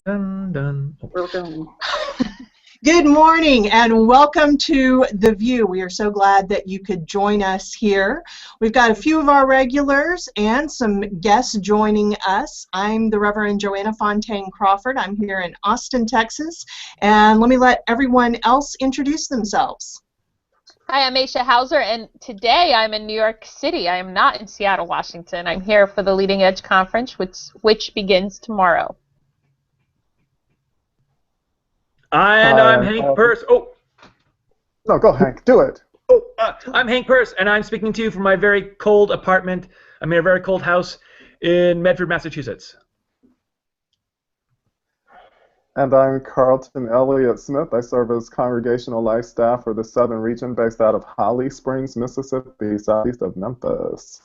Dun, dun. Welcome. Good morning and welcome to the VUU. We are so glad that you could join us here. We've got a few of our regulars and some guests joining us. I'm the Reverend Joanna Fontaine Crawford. I'm here in Austin, Texas. And let me let everyone else introduce themselves. Hi, I'm Aisha Hauser, and today I'm in New York City. I am not in Seattle, Washington. I'm here for the Leading Edge Conference, which begins tomorrow. I'm Hank Purse. Oh, no, go Hank, do it. Oh, I'm Hank Purse, and I'm speaking to you from my very cold apartment. I'm in a very cold house in Medford, Massachusetts. And I'm Carlton Elliott Smith. I serve as Congregational Life Staff for the Southern Region based out of Holly Springs, Mississippi, southeast of Memphis.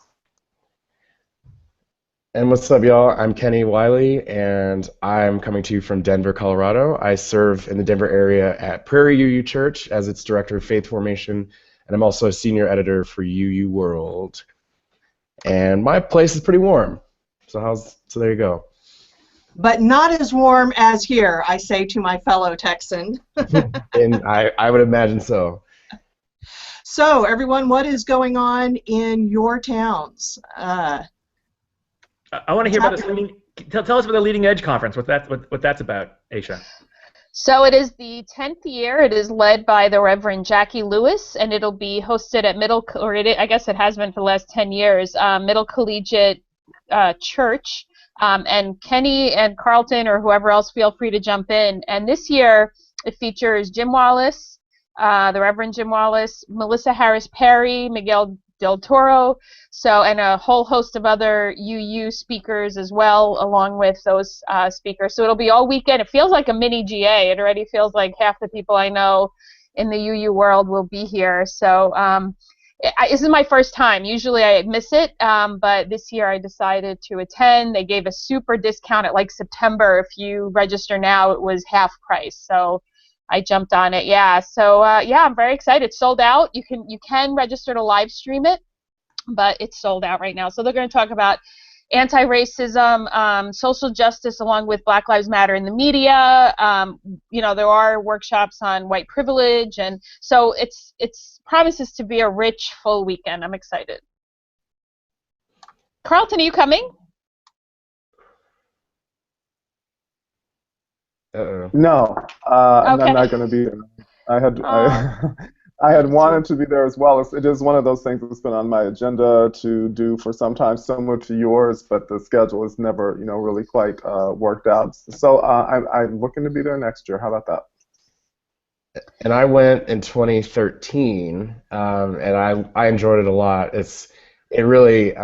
And what's up, y'all? I'm Kenny Wiley, and I'm coming to you from Denver, Colorado. I serve in the Denver area at Prairie UU Church as its Director of Faith Formation, and I'm also a Senior Editor for UU World. And my place is pretty warm, so there you go. But not as warm as here, I say to my fellow Texan. And I would imagine so. So, everyone, what is going on in your towns? I want to hear about this. Tell us about the Leading Edge Conference. What that's about, Aisha. So it is the 10th year. It is led by the Reverend Jackie Lewis, and it'll be hosted at I guess it has been for the last 10 years, Middle Collegiate Church. And Kenny and Carlton or whoever else, feel free to jump in. And this year it features Jim Wallace, the Reverend Jim Wallace, Melissa Harris Perry, Miguel Del Toro, and a whole host of other UU speakers as well, along with those speakers. So it'll be all weekend. It feels like a mini GA. It already feels like half the people I know in the UU world will be here. So this is my first time. Usually I miss it, but this year I decided to attend. They gave a super discount at like September. If you register now, it was half price. So I jumped on it. Yeah. So yeah, I'm very excited. It's sold out. You can register to live stream it, but it's sold out right now. So they're going to talk about anti-racism, social justice, along with Black Lives Matter in the media. There are workshops on white privilege, and so it's promises to be a rich, full weekend. I'm excited. Carlton, are you coming? No, Okay. I'm not going to be there. I had wanted to be there as well. It is one of those things that's been on my agenda to do for some time, similar to yours, but the schedule is never, really quite worked out. So I'm looking to be there next year. How about that? And I went in 2013, and I enjoyed it a lot. They really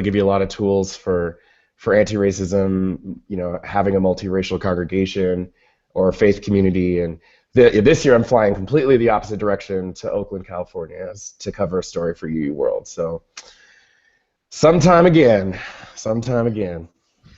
give you a lot of tools for anti-racism, having a multiracial congregation or faith community. And this year I'm flying completely the opposite direction to Oakland, California to cover a story for UU World. So sometime again.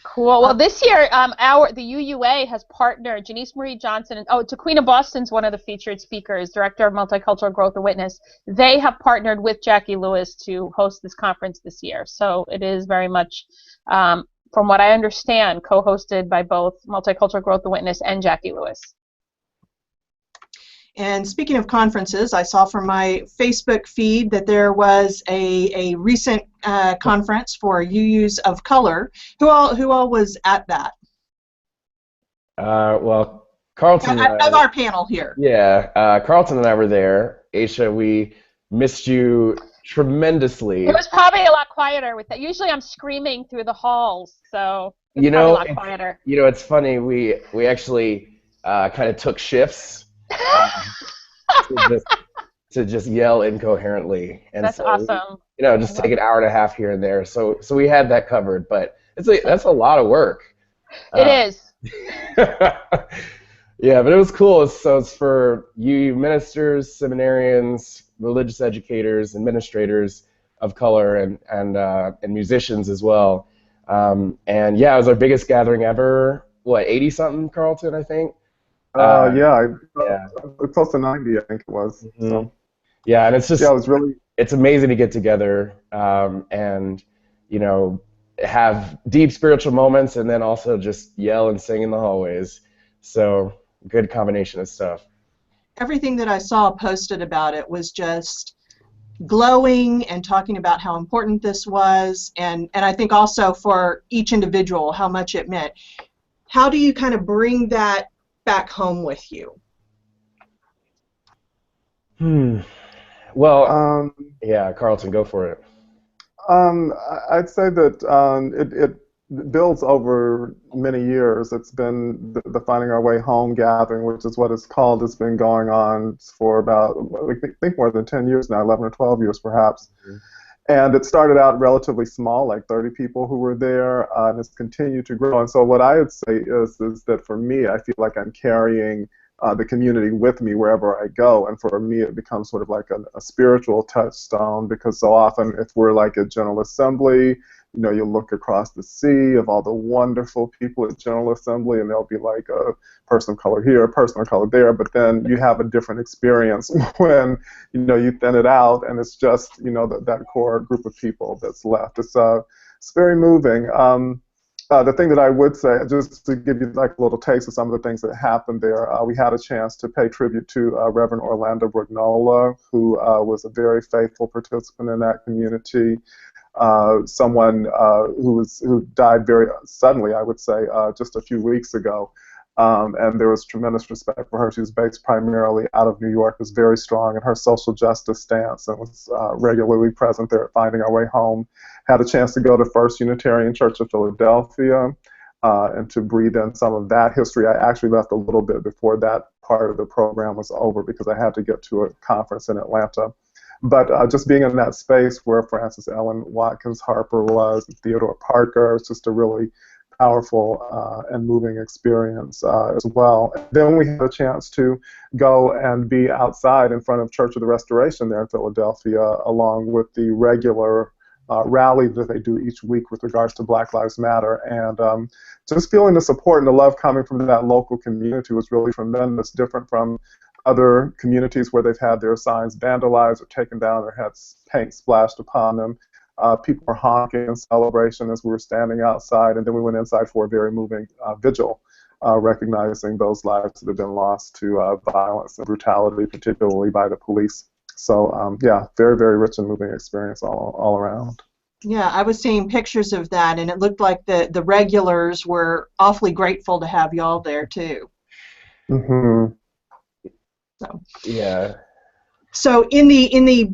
Cool. Well, this year, the UUA has partnered, Janice Marie Johnson, and Taquina Boston's one of the featured speakers, Director of Multicultural Growth and Witness. They have partnered with Jackie Lewis to host this conference this year. So it is very much, from what I understand, co-hosted by both Multicultural Growth and Witness and Jackie Lewis. And speaking of conferences, I saw from my Facebook feed that there was a recent conference for UUs of color. Who all was at that? Well, Carlton of our panel here. Yeah, Carlton and I were there. Aisha, we missed you tremendously. It was probably a lot quieter with that. Usually I'm screaming through the halls, so it's probably a lot quieter. It's funny. We actually kind of took shifts. to just yell incoherently, and that's awesome. Just take an hour and a half here and there. So we had that covered, but that's a lot of work. It is. Yeah, but it was cool. So it's for UU ministers, seminarians, religious educators, administrators of color, and musicians as well. And yeah, it was our biggest gathering ever. What, 80-something, Carlton, I think? Yeah, close to 90, I think it was. Mm-hmm. So. Yeah, and it's just it was really. It's amazing to get together, and have deep spiritual moments and then also just yell and sing in the hallways. So good combination of stuff. Everything that I saw posted about it was just glowing and talking about how important this was, and I think also for each individual how much it meant. How do you kind of bring that back home with you? Well, yeah, Carlton, go for it. I'd say that it builds over many years. It's been the Finding Our Way Home gathering, which is what it's called. It's been going on for about, I think more than 10 years now, 11 or 12 years perhaps. Mm-hmm. And it started out relatively small, like 30 people who were there, and it's continued to grow. And so what I would say is that for me, I feel like I'm carrying the community with me wherever I go, and for me it becomes sort of like a spiritual touchstone, because so often if we're like at General Assembly, you know, you look across the sea of all the wonderful people at General Assembly, and there'll be like a person of color here, a person of color there, but then you have a different experience when, you know, you thin it out, and it's just, you know, that core group of people that's left. It's very moving. The thing that I would say, just to give you like a little taste of some of the things that happened there, we had a chance to pay tribute to Reverend Orlando Brignola, who was a very faithful participant in that community. Someone who died very suddenly, I would say, just a few weeks ago. And there was tremendous respect for her. She was based primarily out of New York, was very strong in her social justice stance, and was regularly present there at Finding Our Way Home. Had a chance to go to First Unitarian Church of Philadelphia and to breathe in some of that history. I actually left a little bit before that part of the program was over because I had to get to a conference in Atlanta. But just being in that space where Frances Ellen Watkins Harper was, Theodore Parker, it's just a really powerful and moving experience as well. Then we had a chance to go and be outside in front of Church of the Restoration there in Philadelphia, along with the regular rally that they do each week with regards to Black Lives Matter. And just feeling the support and the love coming from that local community was really tremendous, different from other communities where they've had their signs vandalized or taken down, or had paint splashed upon them. People were honking in celebration as we were standing outside, and then we went inside for a very moving vigil, recognizing those lives that have been lost to violence and brutality, particularly by the police. So yeah, very, very rich and moving experience all around. Yeah, I was seeing pictures of that, and it looked like the regulars were awfully grateful to have y'all there too. Mm-hmm. So. Yeah. So in the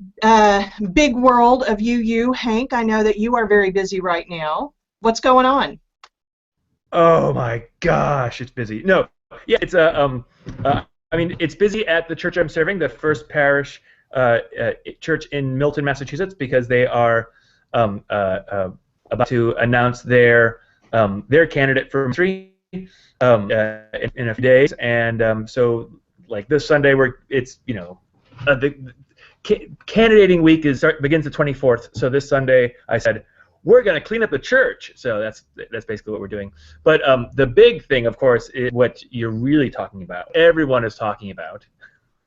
big world of UU, Hank, I know that you are very busy right now. What's going on? Oh my gosh, it's busy. No, yeah, it's I mean, it's busy at the church I'm serving, the First Parish Church in Milton, Massachusetts, because they are about to announce their candidate for ministry in a few days, and so like this Sunday, it's you know. The candidating week begins the 24th, so this Sunday I said we're going to clean up the church. So that's basically what we're doing. But the big thing, of course, is what you're really talking about. Everyone is talking about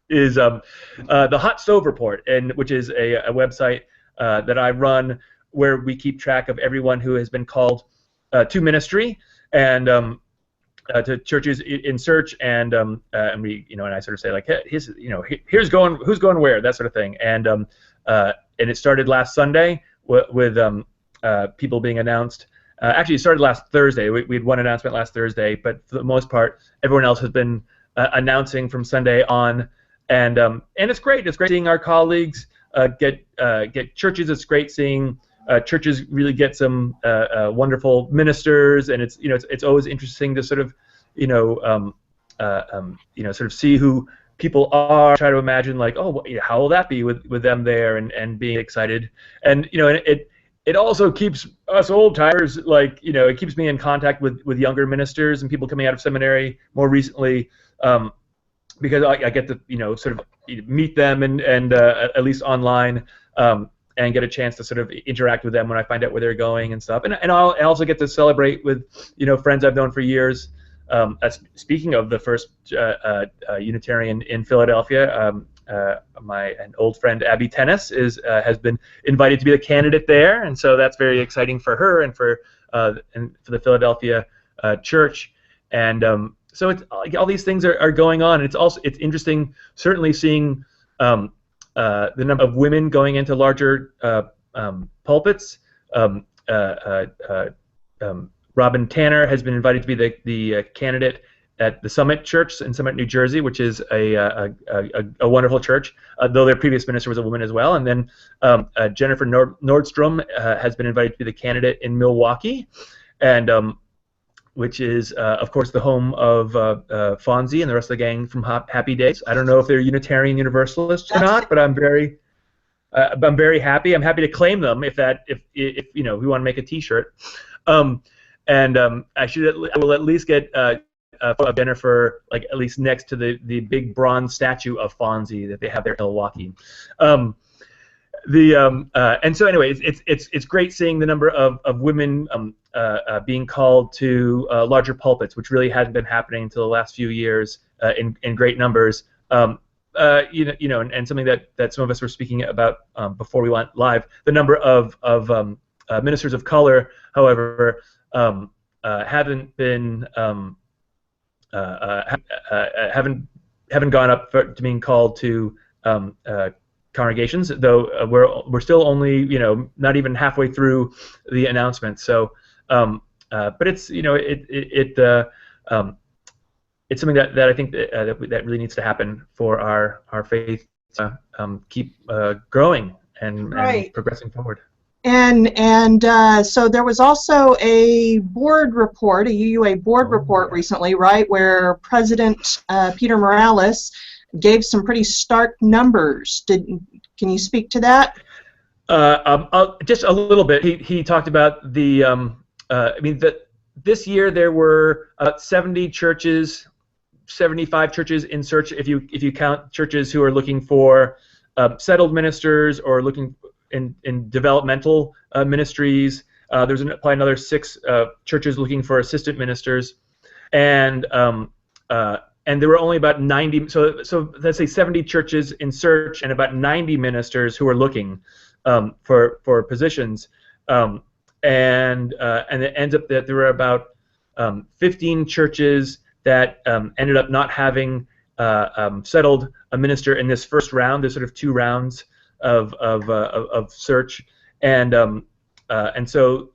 is the Hot Stove Report, which is a website that I run where we keep track of everyone who has been called to ministry and to churches in search, and we, you know, and I sort of say like, hey, who's going where, that sort of thing, and it started last Sunday with people being announced. Actually, it started last Thursday. We had one announcement last Thursday, but for the most part, everyone else has been announcing from Sunday on, and it's great. It's great seeing our colleagues get churches. It's great seeing. Churches really get some wonderful ministers, and it's always interesting to sort of sort of see who people are. Try to imagine like, oh, how will that be with them there, and being excited, and it also keeps us old timers, like, it keeps me in contact with younger ministers and people coming out of seminary more recently, because I get to sort of meet them and at least online. And get a chance to sort of interact with them when I find out where they're going and stuff. And I also get to celebrate with friends I've known for years. Speaking of the First Unitarian in Philadelphia, an old friend Abby Tennis has been invited to be the candidate there, and so that's very exciting for her and for the Philadelphia church. And so it's all these things are going on. And it's interesting, certainly seeing the number of women going into larger pulpits. Robin Tanner has been invited to be the candidate at the Summit Church in Summit, New Jersey, which is a wonderful church, though their previous minister was a woman as well. And then Jennifer Nordstrom has been invited to be the candidate in Milwaukee, and which is, of course, the home of Fonzie and the rest of the gang from Happy Days. I don't know if they're Unitarian Universalists or not, but I'm very happy. I'm happy to claim them if we want to make a T-shirt. I will at least get Jennifer at least next to the big bronze statue of Fonzie that they have there in Milwaukee. And so anyway, it's great seeing the number of women being called to larger pulpits, which really hadn't been happening until the last few years in great numbers. And something that some of us were speaking about before we went live. The number of ministers of color, however, haven't gone up to being called to congregations, though we're still only not even halfway through the announcement. So, but it's it's something that I think that really needs to happen for our faith to keep growing and progressing forward. And so there was also a board report, a UUA board report recently, right, where President Peter Morales gave some pretty stark numbers. Can you speak to that? Just a little bit. He talked about this year there were 70 churches, 75 churches in search. If you count churches who are looking for settled ministers or looking in developmental ministries, there's probably another 6 churches looking for assistant ministers, and there were only about 90. So let's say 70 churches in search and about 90 ministers who are looking for positions, and it ends up that there were about 15 churches that ended up not having settled a minister in this first round. There's sort of 2 rounds of search, and so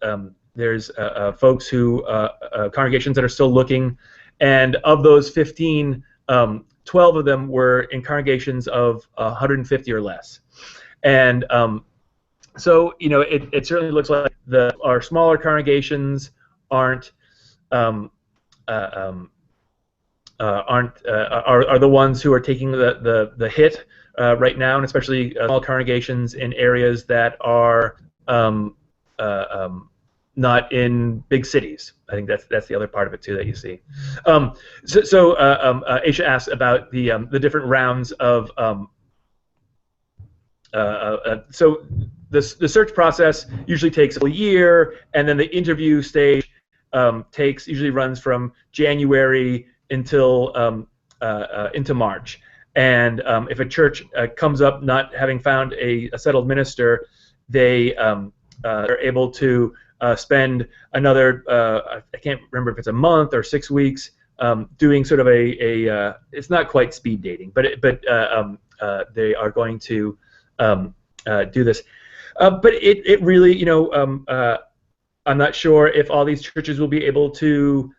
there's folks who congregations that are still looking, and of those 15, 12 of them were in congregations of 150 or less, and so it certainly looks like our smaller congregations are the ones who are taking the hit right now, and especially small congregations in areas that are not in big cities. I think that's the other part of it too that you see. Aisha asked about the different rounds of. So the search process usually takes a year, and then the interview stage usually runs from January until into March. And if a church comes up not having found a settled minister, they are able to spend another, I can't remember if it's a month or 6 weeks, doing sort of it's not quite speed dating, but they are going to do this. But it really, I'm not sure if all these churches will be able to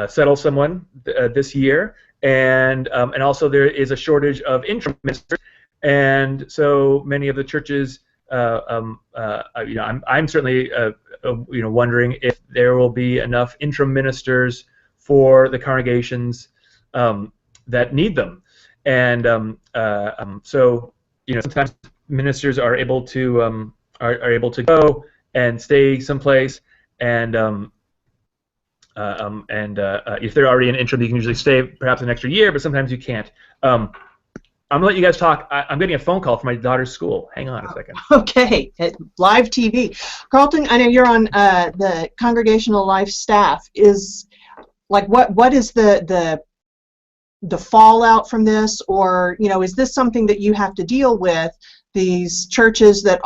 settle someone this year. And also there is a shortage of interim ministers, and so many of the churches, I'm certainly wondering if there will be enough interim ministers for the congregations that need them, and so sometimes ministers are able to go and stay someplace, and if they're already in interim, you can usually stay perhaps an extra year, but sometimes you can't. I'm going to let you guys talk. I'm getting a phone call from my daughter's school. Hang on a second. Okay, live TV. Carlton, I know you're on the Congregational Life staff. What is the the fallout from this, or is this something that you have to deal with? These churches that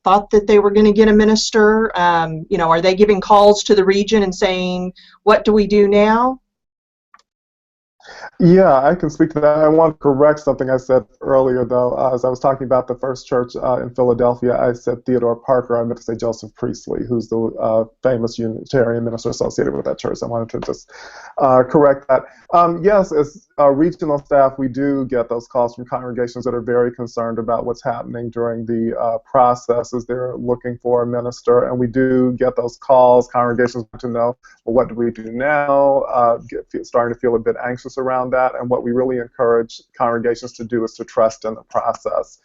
thought that they were going to get a minister, are they giving calls to the region and saying, "What do we do now?" Yeah, I can speak to that. I want to correct something I said earlier, though. As I was talking about the first church in Philadelphia, I said Theodore Parker. I meant to say Joseph Priestley, who's the famous Unitarian minister associated with that church. I wanted to just correct that. Yes, as regional staff, we do get those calls from congregations that are very concerned about what's happening during the process as they're looking for a minister, and we do get those calls. Congregations want to know, well, what do we do now? Starting to feel a bit anxious around that, and what we really encourage congregations to do is to trust in the process,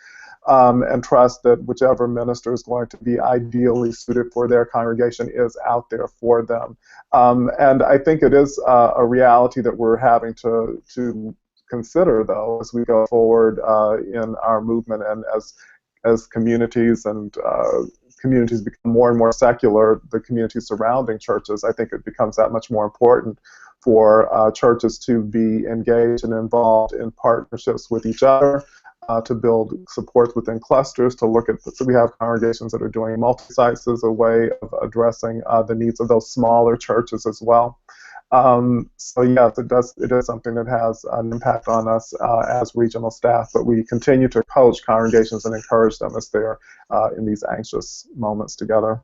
and trust that whichever minister is going to be ideally suited for their congregation is out there for them. And I think it is a reality that we're having to consider, though, as we go forward in our movement, and as communities and communities become more and more secular, the communities surrounding churches, I think it becomes that much more important for churches to be engaged and involved in partnerships with each other, to build supports within clusters, to look at, so we have congregations that are doing multi-sites as a way of addressing the needs of those smaller churches as well. So yes, it is something that has an impact on us as regional staff, but we continue to coach congregations and encourage them as they're in these anxious moments together.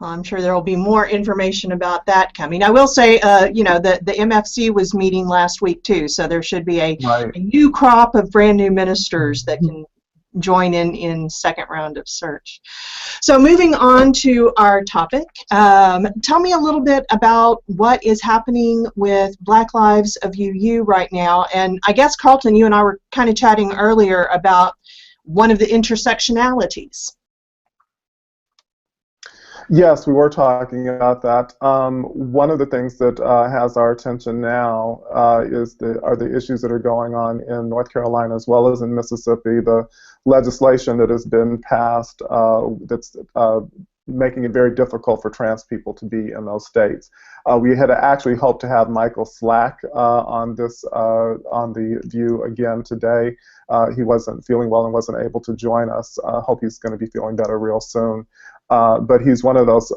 Well, I'm sure there will be more information about that coming. I will say, the MFC was meeting last week too, so there should be a new crop of brand new ministers that can join in second round of search. So moving on to our topic, tell me a little bit about what is happening with Black Lives of UU right now. And I guess, Carlton, you and I were kind of chatting earlier about one of the intersectionalities. Yes, we were talking about that. One of the things that has our attention now are the issues that are going on in North Carolina as well as in Mississippi. The legislation that has been passed that's making it very difficult for trans people to be in those states. We had actually hoped to have Michael Slack on the VUU again today. He wasn't feeling well and wasn't able to join us. Hope he's going to be feeling better real soon. But he's one of those.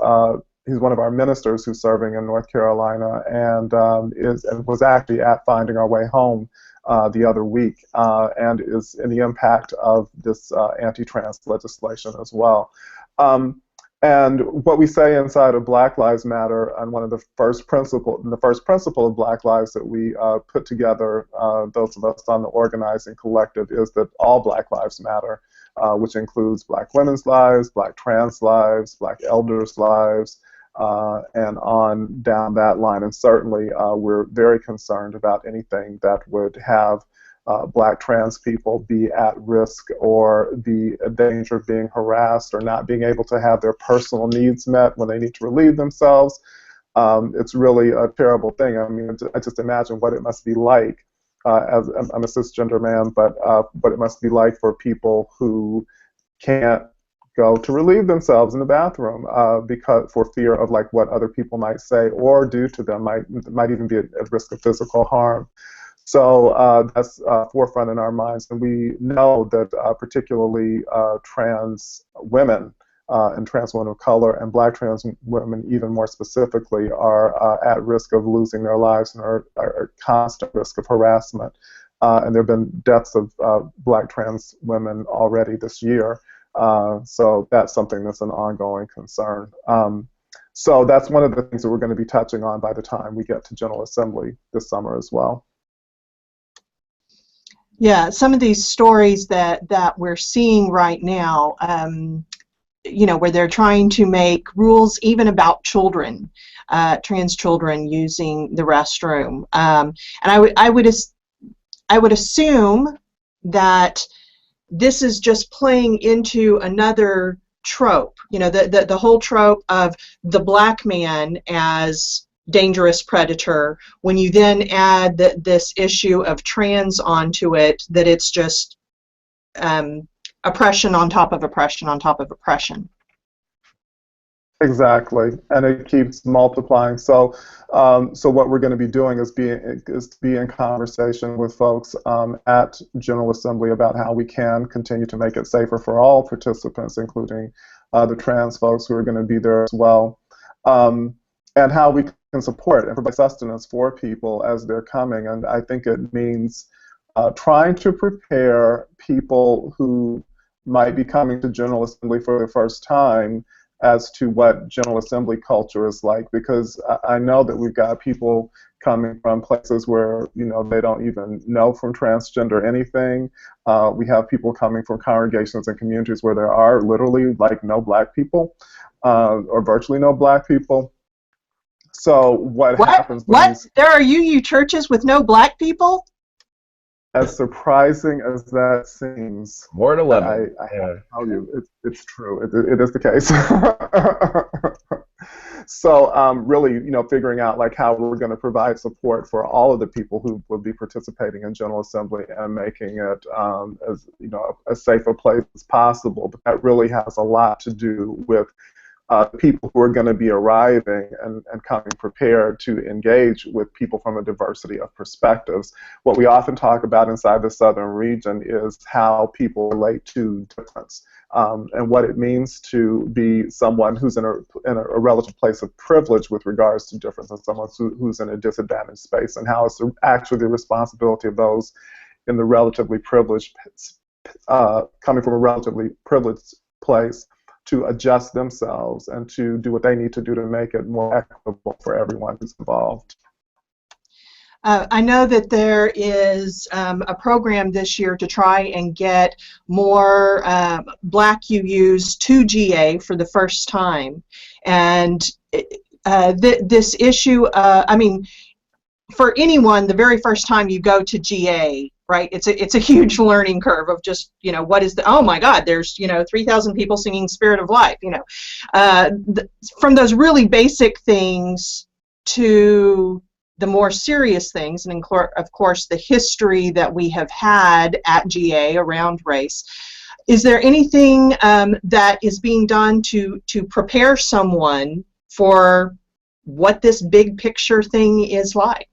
He's one of our ministers who's serving in North Carolina, and was actually at Finding Our Way Home the other week, and is in the impact of this anti-trans legislation as well. And what we say inside of Black Lives Matter, and one of the first principle of Black Lives that we put together, those of us on the organizing collective, is that all Black lives matter, which includes Black women's lives, Black trans lives, Black elders' lives, and on down that line. And certainly we're very concerned about anything that would have Black trans people be at risk or be in danger of being harassed or not being able to have their personal needs met when they need to relieve themselves. It's really a terrible thing. I mean, I just imagine what it must be like. As I'm a cisgender man, but it must be like for people who can't go to relieve themselves in the bathroom because for fear of like what other people might say or do to them, might even be at risk of physical harm. So that's forefront in our minds, and we know that particularly trans women and trans women of color and Black trans women even more specifically are at risk of losing their lives and are at constant risk of harassment. And there have been deaths of Black trans women already this year. So that's something that's an ongoing concern. So that's one of the things that we're going to be touching on by the time we get to General Assembly this summer as well. Yeah, some of these stories that we're seeing right now, where they're trying to make rules even about children, trans children using the restroom, and I would assume that this is just playing into another trope, the whole trope of the Black man as dangerous predator. When you then add this issue of trans onto it, that it's just oppression on top of oppression on top of oppression. Exactly, and it keeps multiplying. So, so what we're going to be doing is be in conversation with folks at General Assembly about how we can continue to make it safer for all participants, including the trans folks who are going to be there as well, and how we can support and provide sustenance for people as they're coming. And I think it means trying to prepare people who might be coming to General Assembly for the first time as to what General Assembly culture is like, because I know that we've got people coming from places where, you know, they don't even know from transgender anything. We have people coming from congregations and communities where there are literally like no black people, or virtually no black people. So what happens when There are UU churches with no black people? as surprising as that seems, More than 11. I have to tell you, it's true. It is the case. So really, you know, figuring out like how we're going to provide support for all of the people who will be participating in General Assembly and making it as, you know, as safe a place as possible. But that really has a lot to do with people who are going to be arriving and coming prepared to engage with people from a diversity of perspectives. What we often talk about inside the Southern region is how people relate to difference, and what it means to be someone who's in a relative place of privilege with regards to difference, and someone who's in a disadvantaged space, and how it's actually the responsibility of those in the relatively privileged, coming from a relatively privileged place, to adjust themselves and to do what they need to do to make it more equitable for everyone who's involved. I know that there is a program this year to try and get more black UUs to GA for the first time. And this issue, I mean, for anyone, the very first time you go to GA, right, it's a huge learning curve of just, you know, what is the, oh my God, there's, you know, 3,000 people singing Spirit of Life, you know. From those really basic things to the more serious things, and of course the history that we have had at GA around race. Is there anything that is being done to prepare someone for what this big picture thing is like?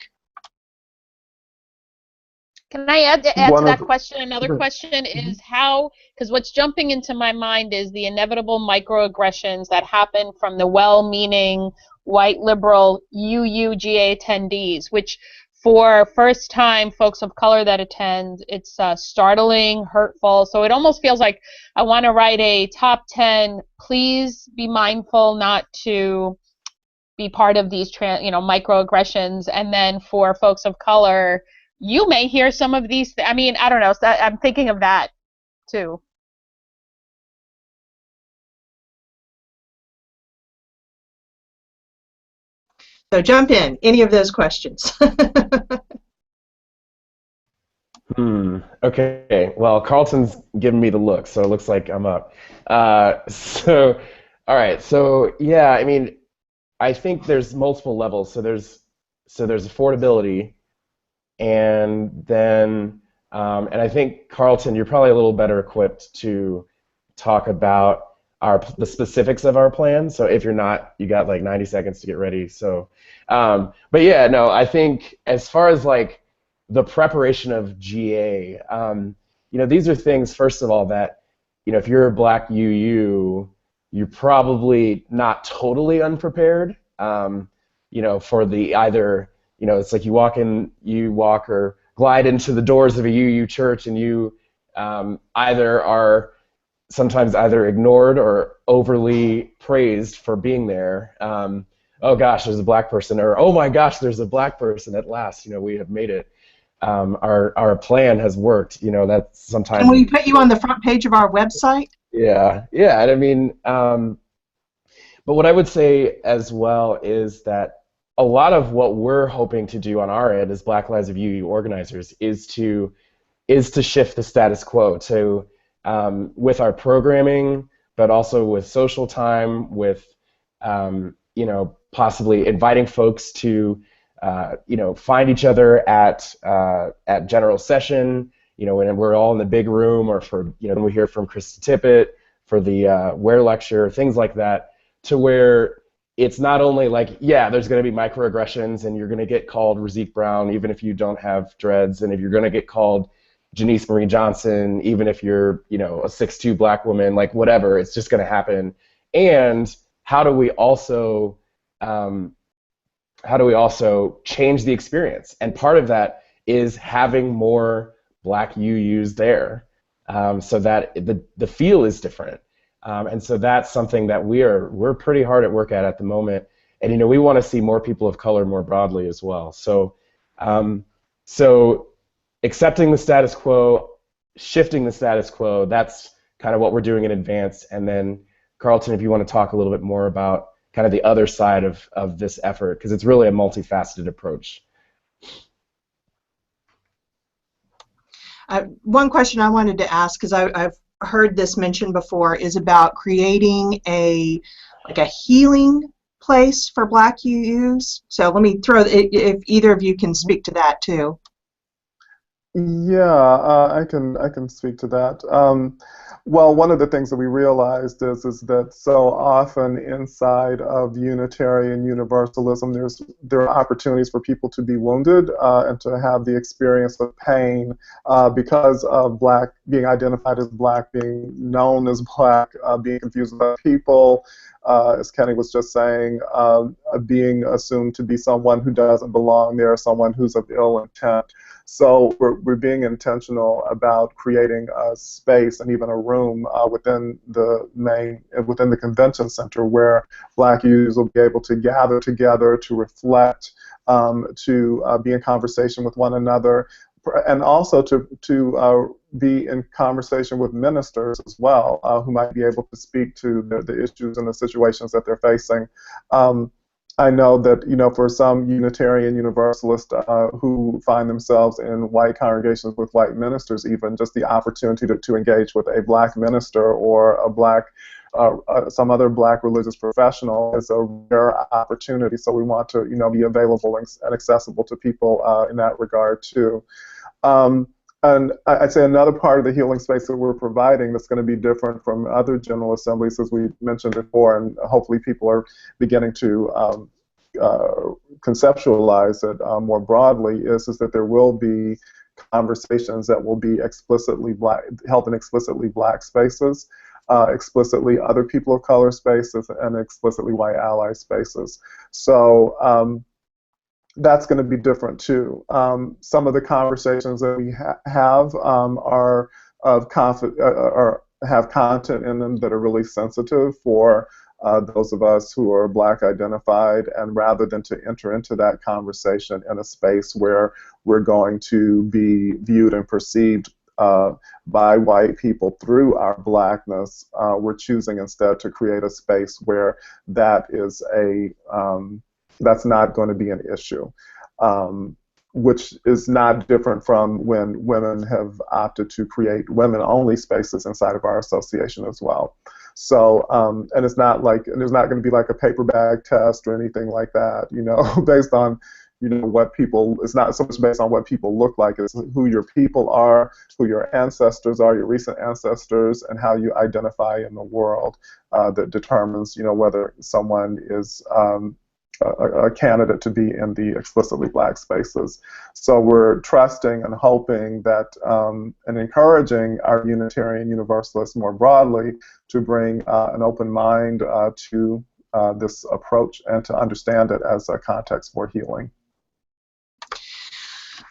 Can I add to that question? Another question is how, because what's jumping into my mind is the inevitable microaggressions that happen from the well-meaning white liberal UUGA attendees, which for first-time folks of color that attend, it's startling, hurtful. So it almost feels like I want to write a top 10, please be mindful not to be part of these microaggressions. And then for folks of color, you may hear some of these. I mean, I don't know. So I'm thinking of that too. So jump in. Any of those questions? Okay. Well, Carlton's giving me the look, so it looks like I'm up. So, all right. So, yeah. I mean, I think there's multiple levels. So there's affordability. And then, and I think, Carlton, you're probably a little better equipped to talk about the specifics of our plan. So if you're not, you got like 90 seconds to get ready. So, but yeah, no, I think as far as like the preparation of GA, you know, these are things, first of all, that, you know, if you're a black UU, you're probably not totally unprepared, you know, for the either, you know, it's like you walk or glide into the doors of a UU church, and you either are sometimes either ignored or overly praised for being there. Oh gosh, there's a black person, or oh my gosh, there's a black person at last. You know, we have made it. Our plan has worked. You know, that's sometimes. And will you put you on the front page of our website? Yeah, yeah, and I mean, but what I would say as well is that a lot of what we're hoping to do on our end as Black Lives of UU organizers is to shift the status quo to with our programming, but also with social time, with you know, possibly inviting folks to you know, find each other at general session, you know, when we're all in the big room, or for, you know, when we hear from Krista Tippett for the WARE lecture, things like that, to where it's not only like, yeah, there's going to be microaggressions and you're going to get called Razik Brown even if you don't have dreads, and if you're going to get called Janice Marie Johnson even if you're, you know, a 6'2" black woman, like whatever, it's just going to happen. And how do we also change the experience? And part of that is having more black UUs there, so that the feel is different. And so that's something that we're pretty hard at work at the moment. And you know, we want to see more people of color more broadly as well. So so accepting the status quo, shifting the status quo, that's kind of what we're doing in advance. And then Carlton, if you want to talk a little bit more about kind of the other side of this effort, because it's really a multifaceted approach. One question I wanted to ask, because I've heard this mentioned before, is about creating a healing place for black UUs. So let me throw it, if either of you can speak to that too. Yeah, I can speak to that. Well, one of the things that we realized is that so often inside of Unitarian Universalism, there are opportunities for people to be wounded and to have the experience of pain because of black, being identified as black, being known as black, being confused with other people, as Kenny was just saying, being assumed to be someone who doesn't belong there, someone who's of ill intent. So we're being intentional about creating a space and even a room within the convention center where black youths will be able to gather together to reflect, to be in conversation with one another, and also to be in conversation with ministers as well, who might be able to speak to the issues and the situations that they're facing. I know that, you know, for some Unitarian Universalists who find themselves in white congregations with white ministers, even just the opportunity to engage with a black minister or a black, some other black religious professional is a rare opportunity. So we want to, you know, be available and accessible to people in that regard too. And I'd say another part of the healing space that we're providing that's going to be different from other General Assemblies, as we mentioned before, and hopefully people are beginning to conceptualize it more broadly, is that there will be conversations that will be explicitly black, held in explicitly black spaces, explicitly other people of color spaces, and explicitly white ally spaces. So that's going to be different too. Some of the conversations that we have are of have content in them that are really sensitive for those of us who are black identified, and rather than to enter into that conversation in a space where we're going to be viewed and perceived by white people through our blackness, we're choosing instead to create a space where that is that's not going to be an issue, which is not different from when women have opted to create women-only spaces inside of our association as well. So, and it's not like, and there's not going to be like a paper bag test or anything like that, you know, based on, you know, what people, it's not so much based on what people look like, it's who your people are, who your ancestors are, your recent ancestors, and how you identify in the world that determines, you know, whether someone is a candidate to be in the explicitly black spaces. So we're trusting and hoping that and encouraging our Unitarian Universalists more broadly to bring an open mind to this approach and to understand it as a context for healing.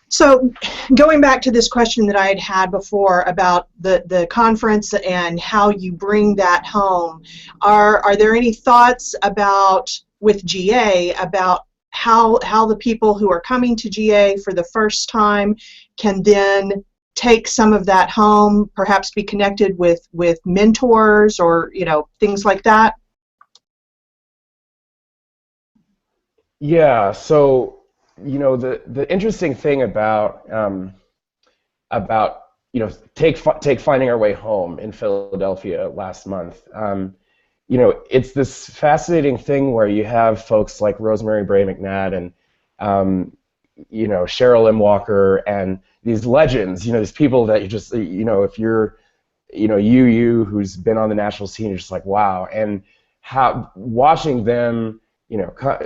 So going back to this question that I had had before about the conference and how you bring that home, are there any thoughts about, with GA, about how the people who are coming to GA for the first time can then take some of that home, perhaps be connected with mentors or, you know, things like that? Yeah, so, you know, the interesting thing about you know, take Finding Our Way Home in Philadelphia last month, you know, it's this fascinating thing where you have folks like Rosemary Bray McNabb and you know, Cheryl M. Walker and these legends, you know, these people that you just, you know, if you're, you know, UU who's been on the national scene, you're just like, wow. And watching them,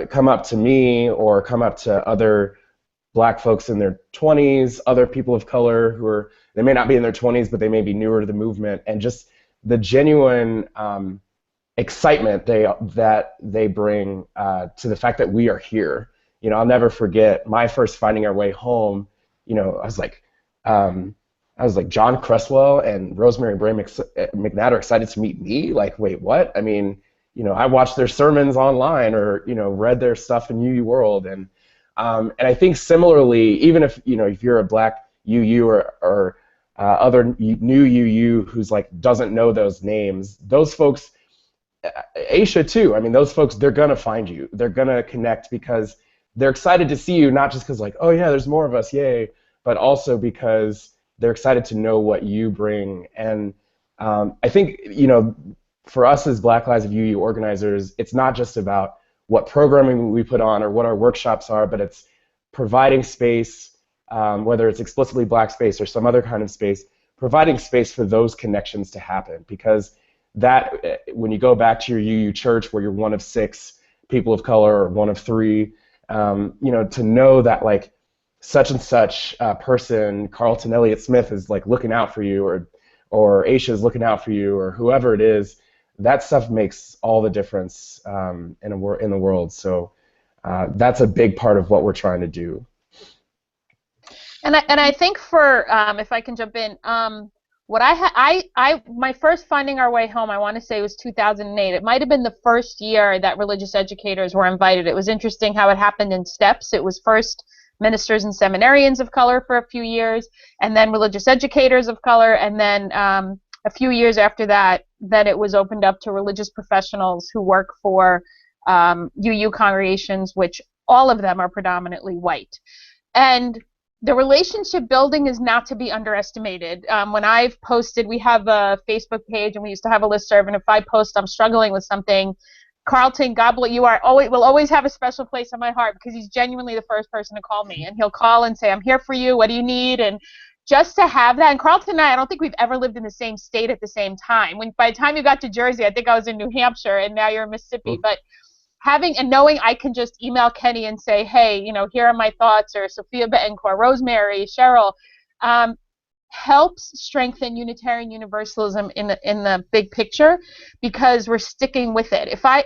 come up to me or come up to other Black folks in their 20s, other people of color they may not be in their 20s, but they may be newer to the movement, and just the genuine excitement that they bring to the fact that we are here. I'll never forget my first Finding Our Way Home. I was like John Cresswell and Rosemary Bray McNatt are excited to meet me. Like, wait, what? I mean, I watched their sermons online or read their stuff in UU World, and I think similarly, even if if you're a Black UU or other new UU who's like doesn't know those names, those folks, Aisha too. I mean, those folks, they're gonna find you. They're gonna connect because they're excited to see you, not just because like, oh yeah, there's more of us, yay, but also because they're excited to know what you bring. And I think for us as Black Lives of UU organizers, it's not just about what programming we put on or what our workshops are, but it's providing space, whether it's explicitly Black space or some other kind of space, providing space for those connections to happen. Because that, when you go back to your UU church where you're one of 6 people of color or one of 3, to know that like such and such person, Carlton Elliott Smith, is like looking out for you, or Aisha is looking out for you, or whoever it is, that stuff makes all the difference in the world. So that's a big part of what we're trying to do. And I think for if I can jump in, my first Finding Our Way Home, I want to say was 2008. It might have been the first year that religious educators were invited. It was interesting how it happened in steps. It was first ministers and seminarians of color for a few years, and then religious educators of color, and then a few years after that, then it was opened up to religious professionals who work for UU congregations, which all of them are predominantly white. And the relationship building is not to be underestimated. When I've posted, we have a Facebook page and we used to have a listserv, and if I post I'm struggling with something, Carlton, God bless you, will always have a special place in my heart because he's genuinely the first person to call me. And he'll call and say, I'm here for you, what do you need? And just to have that, and Carlton and I don't think we've ever lived in the same state at the same time. By the time you got to Jersey, I think I was in New Hampshire, and now you're in Mississippi. Mm-hmm. But having and knowing I can just email Kenny and say, hey, here are my thoughts, or Sophia Betancourt, Rosemary, Cheryl, helps strengthen Unitarian Universalism in the big picture, because we're sticking with it. If I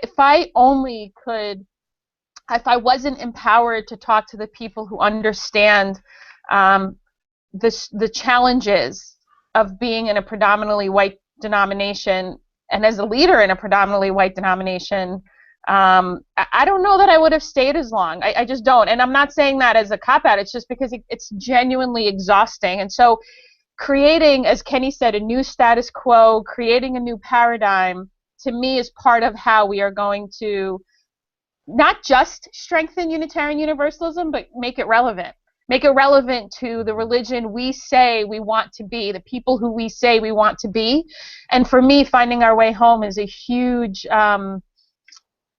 wasn't empowered to talk to the people who understand the challenges of being in a predominantly white denomination and as a leader in a predominantly white denomination, I don't know that I would have stayed as long. I just don't. And I'm not saying that as a cop-out. It's just because it's genuinely exhausting. And so creating, as Kenny said, a new status quo, creating a new paradigm, to me is part of how we are going to not just strengthen Unitarian Universalism, but make it relevant. Make it relevant to the religion we say we want to be, the people who we say we want to be. And for me, Finding Our Way Home is a huge,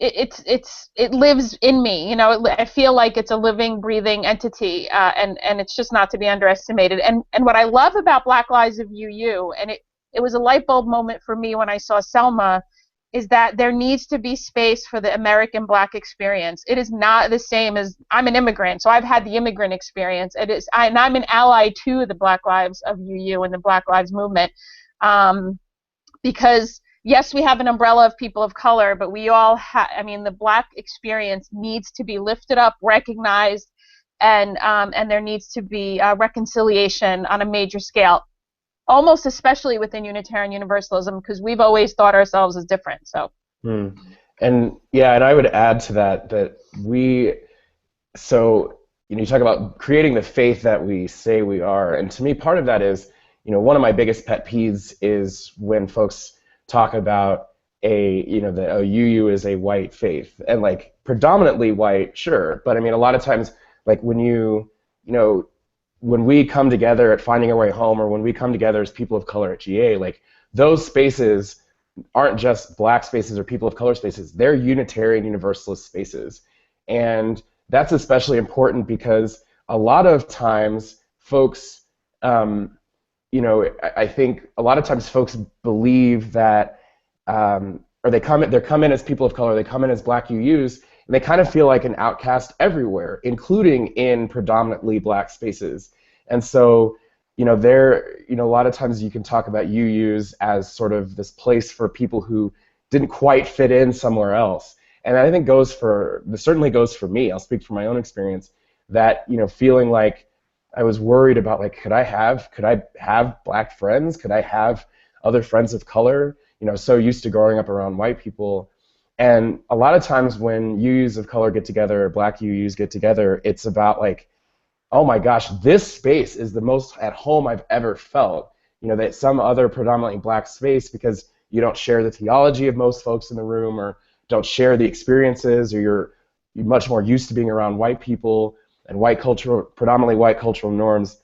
it lives in me. I feel like it's a living, breathing entity, and it's just not to be underestimated. And what I love about Black Lives of UU, and it was a light bulb moment for me when I saw Selma, is that there needs to be space for the American Black experience. It is not the same as, I'm an immigrant, so I've had the immigrant experience. And I'm an ally to the Black Lives of UU and the Black Lives movement, because yes, we have an umbrella of people of color, but we all the Black experience needs to be lifted up, recognized, and there needs to be reconciliation on a major scale, almost especially within Unitarian Universalism, because we've always thought ourselves as different. So. And yeah, and I would add to that you talk about creating the faith that we say we are, and to me, part of that is, one of my biggest pet peeves is when folks talk about UU is a white faith, and like predominantly white, sure, but I mean a lot of times, like when when we come together at Finding Our Way Home, or when we come together as people of color at GA, like those spaces aren't just Black spaces or people of color spaces, they're Unitarian Universalist spaces. And that's especially important because a lot of times folks, I think a lot of times folks believe that or they come in as people of color, they come in as black UUs, and they kind of feel like an outcast everywhere, including in predominantly black spaces. And so, you know, a lot of times you can talk about UUs as sort of this place for people who didn't quite fit in somewhere else. And I think this certainly goes for me. I'll speak from my own experience, that, you know, feeling like I was worried about, like, could I have black friends? Could I have other friends of color? You know, so used to growing up around white people. And a lot of times when UUs of color get together, or black UUs get together, it's about like, oh my gosh, this space is the most at home I've ever felt. You know, that some other predominantly black space, because you don't share the theology of most folks in the room, or don't share the experiences, or you're much more used to being around white people and predominantly white cultural norms,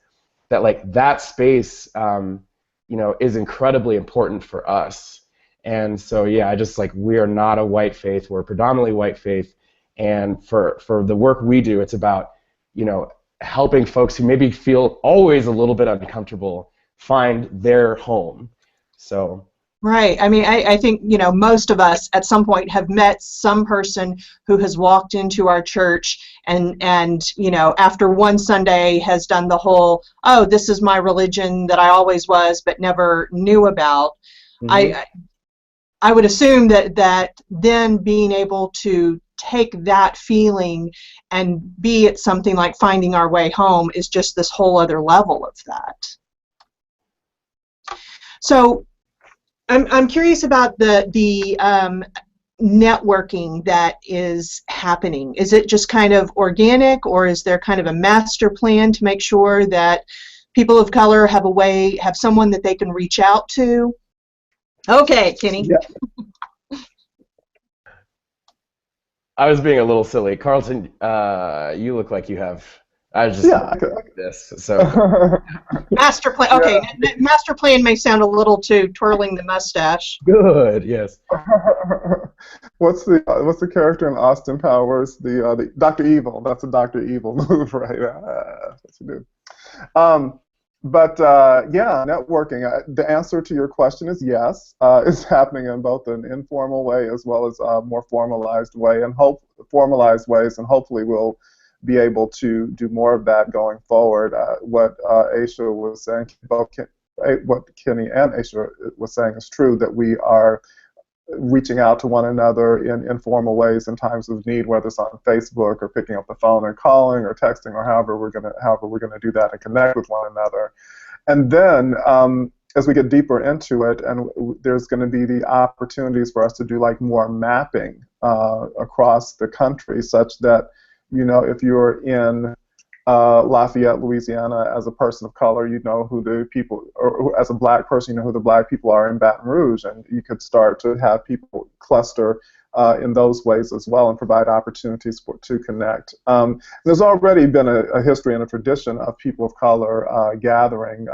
that like that space, you know, is incredibly important for us. And so, yeah, I just like, we are not a white faith, we're a predominantly white faith, and for the work we do, it's about, you know, helping folks who maybe feel always a little bit uncomfortable find their home. So. Right. I mean, I think, you know, most of us at some point have met some person who has walked into our church and you know, after one Sunday has done the whole, oh, this is my religion that I always was but never knew about. Mm-hmm. I would assume that then being able to take that feeling and be at something like Finding Our Way Home is just this whole other level of that. So I'm curious about the networking that is happening. Is it just kind of organic, or is there kind of a master plan to make sure that people of color have someone that they can reach out to? Okay, Kenny. Yeah. I was being a little silly. Carlton, you look like you have. I was just like this. So master plan. Okay, yeah. Master plan may sound a little too twirling the mustache. Good. Yes. What's the character in Austin Powers? The Dr. Evil. That's a Dr. Evil move, right? That's what you do. Yeah, networking. The answer to your question is yes. It's happening in both an informal way as well as a more formalized way, and formalized ways, and hopefully we'll be able to do more of that going forward. What Aisha was saying, what Kenny and Aisha was saying is true, that we are reaching out to one another in informal ways in times of need, whether it's on Facebook or picking up the phone and calling or texting, or however we're gonna do that and connect with one another. And then as we get deeper into it, and there's going to be the opportunities for us to do like more mapping across the country, such that, you know, if you're in Lafayette, Louisiana, as a person of color, you know who the people, or as a black person, you know who the black people are in Baton Rouge, and you could start to have people cluster in those ways as well, and provide opportunities to connect. There's already been a history and a tradition of people of color gathering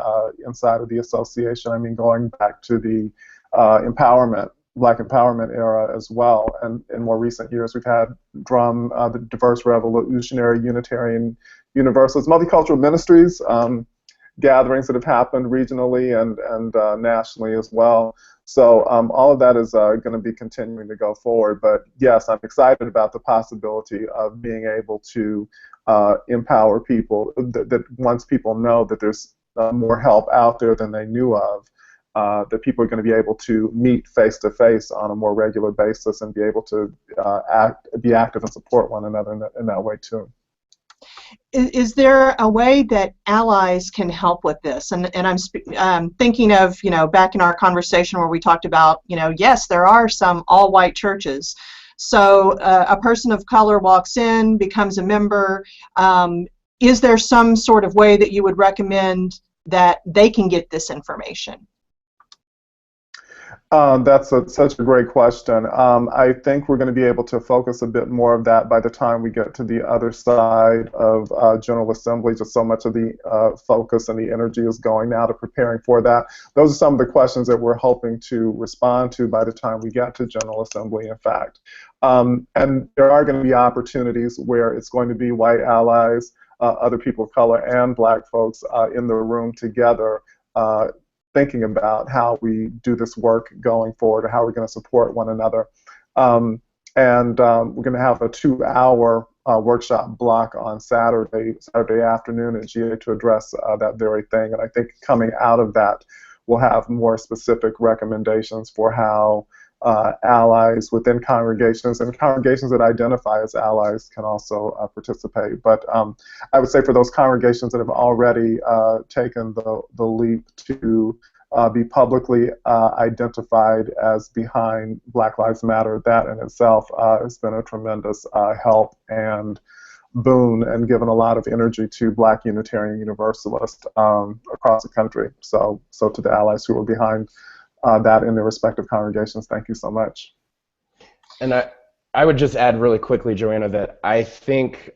inside of the association. I mean, going back to the Black empowerment era as well, and in more recent years we've had the diverse revolutionary Unitarian Universalist multicultural ministries gatherings that have happened regionally and nationally as well. So all of that is going to be continuing to go forward. But yes, I'm excited about the possibility of being able to empower people, that once people know that there's more help out there than they knew of, that people are going to be able to meet face-to-face on a more regular basis and be able to be active and support one another in that way too. Is there a way that allies can help with this? And I'm thinking of, you know, back in our conversation where we talked about, you know, yes, there are some all-white churches. So a person of color walks in, becomes a member. Is there some sort of way that you would recommend that they can get this information? That's such a great question. I think we're going to be able to focus a bit more of that by the time we get to the other side of General Assembly. Just so much of the focus and the energy is going now to preparing for that. Those are some of the questions that we're hoping to respond to by the time we get to General Assembly, in fact. And there are going to be opportunities where it's going to be white allies, other people of color, and black folks in the room together, thinking about how we do this work going forward, or how we're going to support one another. We're going to have a 2-hour workshop block on Saturday afternoon at GA to address that very thing. And I think coming out of that, we'll have more specific recommendations for how allies within congregations and congregations that identify as allies can also participate. But I would say for those congregations that have already taken the leap to be publicly identified as behind Black Lives Matter, that in itself has been a tremendous help and boon, and given a lot of energy to Black Unitarian Universalists across the country. So to the allies who are behind that in their respective congregations, thank you so much. And I would just add really quickly, Joanna, that I think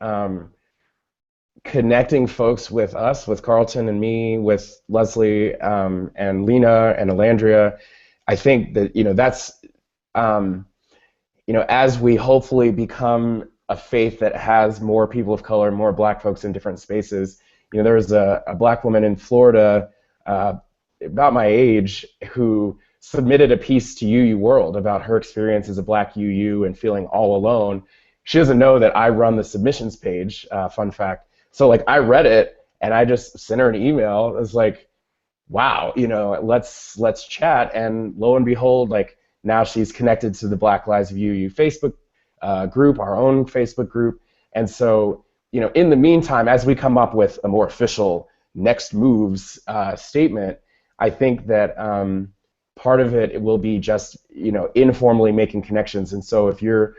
connecting folks with us, with Carlton and me, with Leslie and Lena and Alandria, I think that, that's, as we hopefully become a faith that has more people of color, more Black folks in different spaces. There was a Black woman in Florida about my age who submitted a piece to UU World about her experience as a Black UU and feeling all alone. She doesn't know that I run the submissions page, fun fact. So I read it and I just sent her an email. It was like, wow, let's chat. And lo and behold, now she's connected to the Black Lives VUU Facebook group, our own Facebook group. And so, in the meantime, as we come up with a more official next moves statement, I think that part of it will be just, informally making connections. And so if you're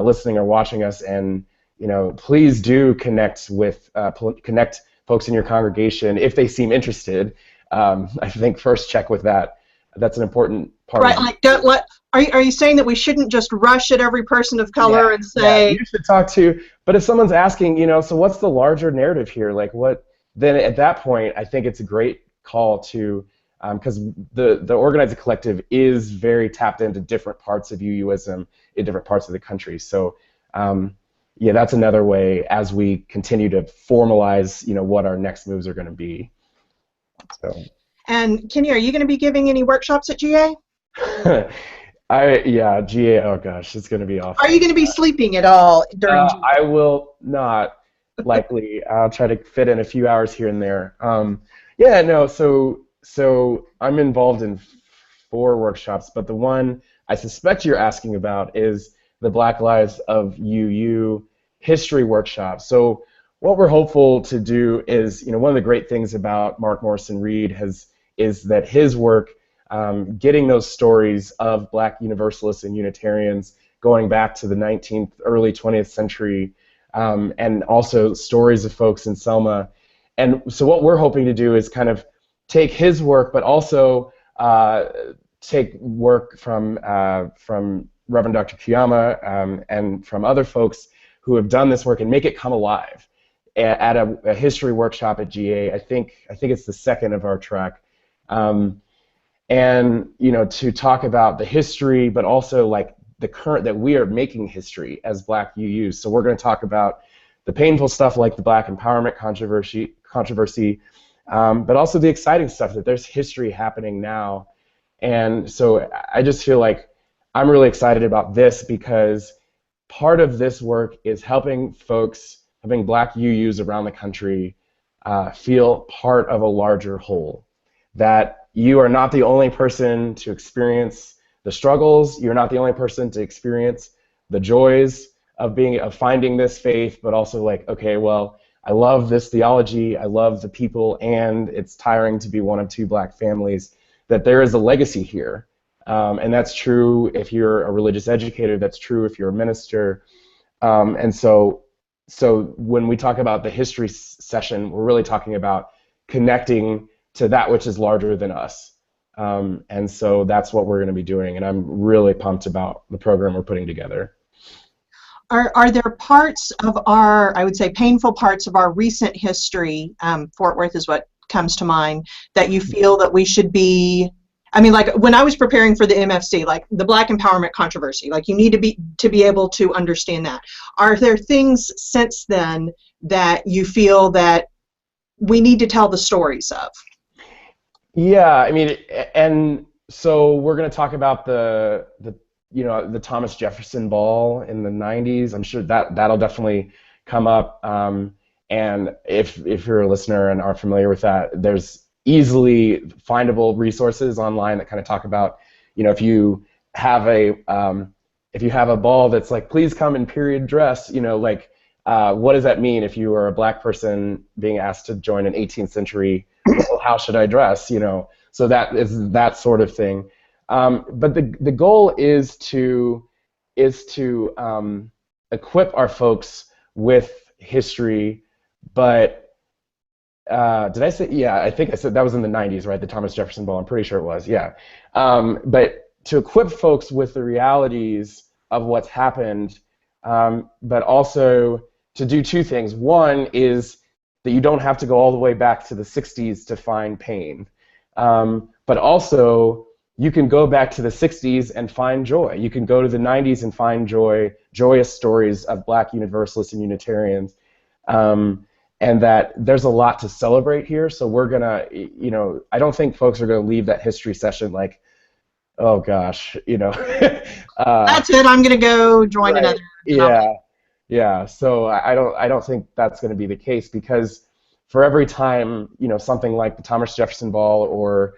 listening or watching us, and please do connect with connect folks in your congregation if they seem interested. I think first check with that. That's an important part. Right. Are you saying that we shouldn't just rush at every person of color and say? Yeah, you should talk to. But if someone's asking, so what's the larger narrative here? Then at that point, I think it's a great call to, because the organizing collective is very tapped into different parts of UUism in different parts of the country. So. That's another way as we continue to formalize, what our next moves are going to be. So. And Kenny, are you going to be giving any workshops at GA? GA. Oh gosh, it's going to be awful. Are you going to be sleeping at all during GA? I will not. Likely, I'll try to fit in a few hours here and there. So I'm involved in 4 workshops, but the one I suspect you're asking about is the Black Lives of UU history workshop. So what we're hopeful to do is, one of the great things about Mark Morrison Reed is that his work, getting those stories of Black Universalists and Unitarians going back to the 19th, early 20th century, and also stories of folks in Selma. And so what we're hoping to do is kind of take his work, but also take work from Reverend Dr. Kiyama and from other folks who have done this work and make it come alive at a history workshop at GA. I think it's the second of our track, and to talk about the history, but also the current, that we are making history as Black UUs. So we're going to talk about the painful stuff like the Black empowerment controversy, but also the exciting stuff that there's history happening now. And so I just feel like I'm really excited about this because part of this work is helping Black UUs around the country feel part of a larger whole. That you are not the only person to experience the struggles, you're not the only person to experience the joys of finding this faith, but also okay, well, I love this theology, I love the people, and it's tiring to be one of 2 Black families, that there is a legacy here. And that's true if you're a religious educator, that's true if you're a minister. And so when we talk about the history session, we're really talking about connecting to that which is larger than us. And so that's what we're going to be doing, and I'm really pumped about the program we're putting together. Are there parts of our, I would say, painful parts of our recent history, Fort Worth is what comes to mind, that you feel that we should be, when I was preparing for the MFC, the Black empowerment controversy, you need to be able to understand that. Are there things since then that you feel that we need to tell the stories of? Yeah, I mean, and so we're going to talk about the Thomas Jefferson Ball in the 90s. I'm sure that'll definitely come up. And if you're a listener and are familiar with that, there's easily findable resources online that kind of talk about, if you have a ball that's like, please come in period dress, what does that mean if you are a black person being asked to join an 18th century, well, how should I dress, So that is that sort of thing. But the goal is to equip our folks with history, but did I say, yeah, I think I said that was in the 90s, right? The Thomas Jefferson Ball, I'm pretty sure it was, yeah. But to equip folks with the realities of what's happened, but also to do two things. One is that you don't have to go all the way back to the 60s to find pain. But also, you can go back to the 60s and find joy. You can go to the 90s and find joyous stories of Black Universalists and Unitarians. And that there's a lot to celebrate here. So we're going to, I don't think folks are going to leave that history session like, oh gosh, That's it, I'm going to go join right. another. Yeah. So I don't think that's going to be the case, because for every time, something like the Thomas Jefferson Ball or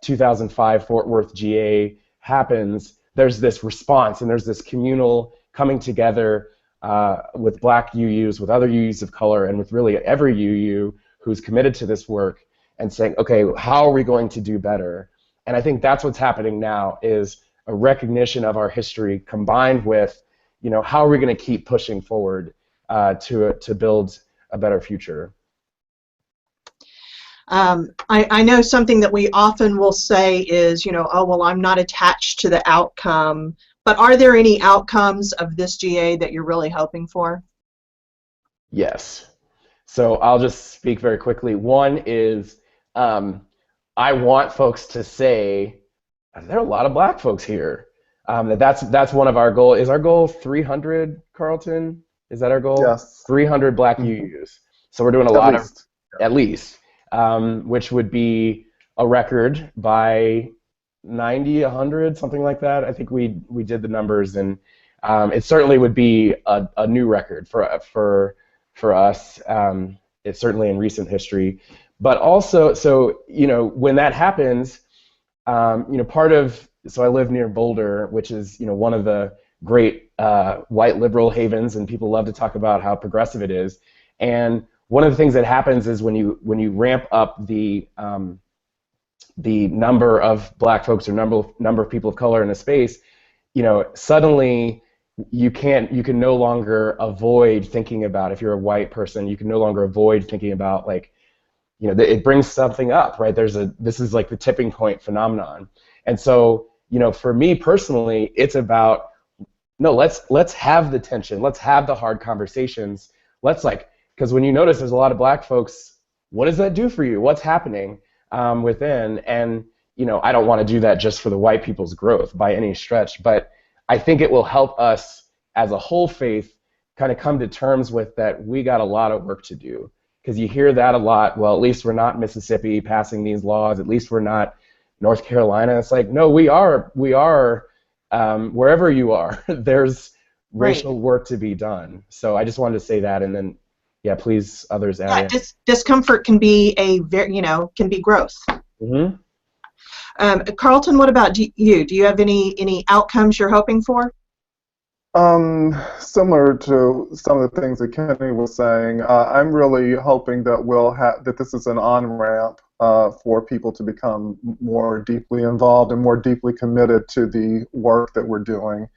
2005 Fort Worth GA happens, there's this response and there's this communal coming together with Black UUs, with other UUs of color, and with really every UU who's committed to this work and saying, okay, how are we going to do better? And I think that's what's happening now, is a recognition of our history combined with, how are we going to keep pushing forward to build a better future. I know something that we often will say is, oh, well, I'm not attached to the outcome. But are there any outcomes of this GA that you're really hoping for? Yes. So I'll just speak very quickly. One is I want folks to say, there are a lot of Black folks here. That's one of our goals. Is our goal 300, Carlton? Is that our goal? Yes. 300 Black UUs. So we're doing at least, which would be a record by 90, 100, something like that. I think we did the numbers, and it certainly would be a new record for us. It's certainly in recent history, but also, so when that happens, so I live near Boulder, which is one of the great white liberal havens, and people love to talk about how progressive it is. And one of the things that happens is when you ramp up the number of Black folks or number of people of color in a space, suddenly you can no longer avoid thinking about, if you're a white person, you can no longer avoid thinking about, like, it brings something up, right? This is like the tipping point phenomenon. And so, for me personally, it's about, no, let's have the tension, let's have the hard conversations, because when you notice there's a lot of Black folks, what does that do for you? What's happening within? And I don't want to do that just for the white people's growth by any stretch, but I think it will help us as a whole faith kind of come to terms with that we got a lot of work to do. Because you hear that a lot, well, at least we're not Mississippi passing these laws, at least we're not North Carolina. It's like, no, we are wherever you are, there's racial work to be done. So I just wanted to say that, and then, yeah, please, others add in. Discomfort can be can be growth. Mm-hmm. Carlton, what about you? Do you have any outcomes you're hoping for? Similar to some of the things that Kenny was saying, I'm really hoping that that this is an on-ramp for people to become more deeply involved and more deeply committed to the work that we're doing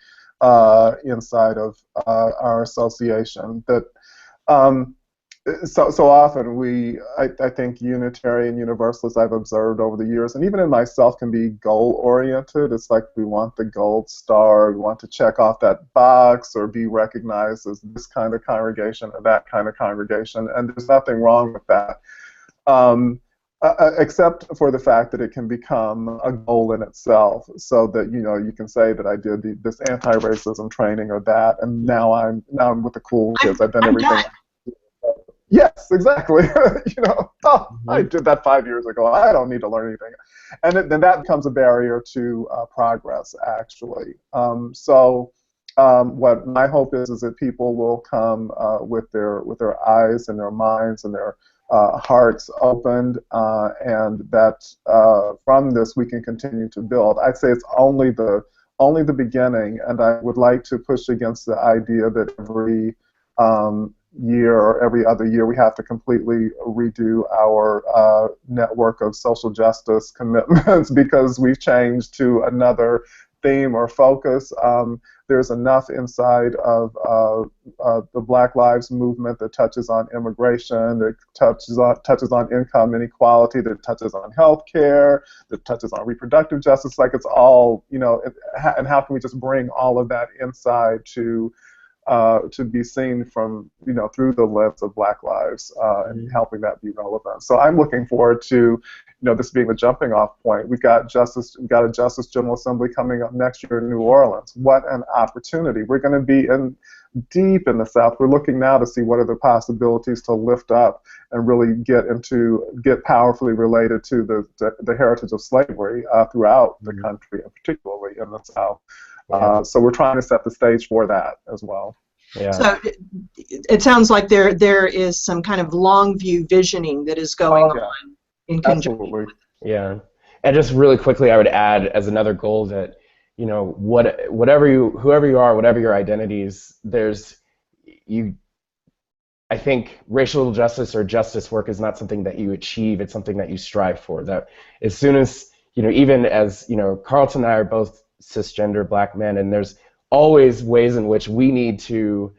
inside of our association. That so often I think Unitarian Universalists I've observed over the years, and even in myself, can be goal-oriented. It's like we want the gold star, we want to check off that box or be recognized as this kind of congregation or that kind of congregation, and there's nothing wrong with that, except for the fact that it can become a goal in itself, so that you can say that I did this anti-racism training or that, and now I'm with the cool kids. I've done everything. Yes, exactly. I did that 5 years ago. I don't need to learn anything, and then that becomes a barrier to progress, actually. What my hope is that people will come with their eyes and their minds and their hearts opened, and that from this we can continue to build. I'd say it's only the beginning, and I would like to push against the idea that every year or every other year we have to completely redo our network of social justice commitments because we've changed to another theme or focus. There's enough inside of the Black Lives Movement that touches on immigration, that touches on income inequality, that touches on health care, that touches on reproductive justice. Like, it's all, and how can we just bring all of that inside to be seen from, through the lens of Black lives, and helping that be relevant. So I'm looking forward to, this being the jumping off point. We've got a Justice General Assembly coming up next year in New Orleans. What an opportunity. We're going to be deep in the South. We're looking now to see what are the possibilities to lift up and really get powerfully related to the heritage of slavery throughout the country, and particularly in the South. So we're trying to set the stage for that as well. Yeah. So it sounds like there is some kind of long view visioning that is going on in conjunction. Absolutely. Yeah. And just really quickly, I would add as another goal that, whoever you are, whatever your identities, I think racial justice or justice work is not something that you achieve, it's something that you strive for. That as soon as, even as, Carlton and I are both cisgender Black men, and there's always ways in which we need to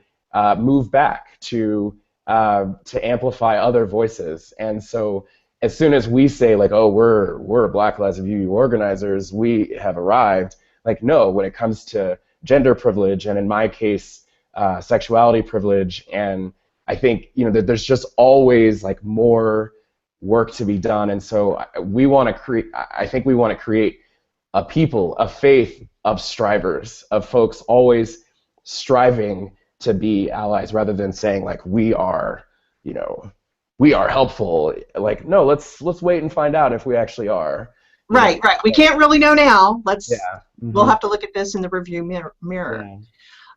move back to amplify other voices. And so as soon as we say, like, oh, we're Black Lives VUU organizers, we have arrived, like, no, when it comes to gender privilege, and in my case, sexuality privilege, and I think, that there's just always, like, more work to be done. And so we want to create a people, a faith of strivers, of folks always striving to be allies, rather than saying, like, we are helpful. Like, no, let's wait and find out if we actually are. Right. We can't really know now. Mm-hmm. We'll have to look at this in the review mirror.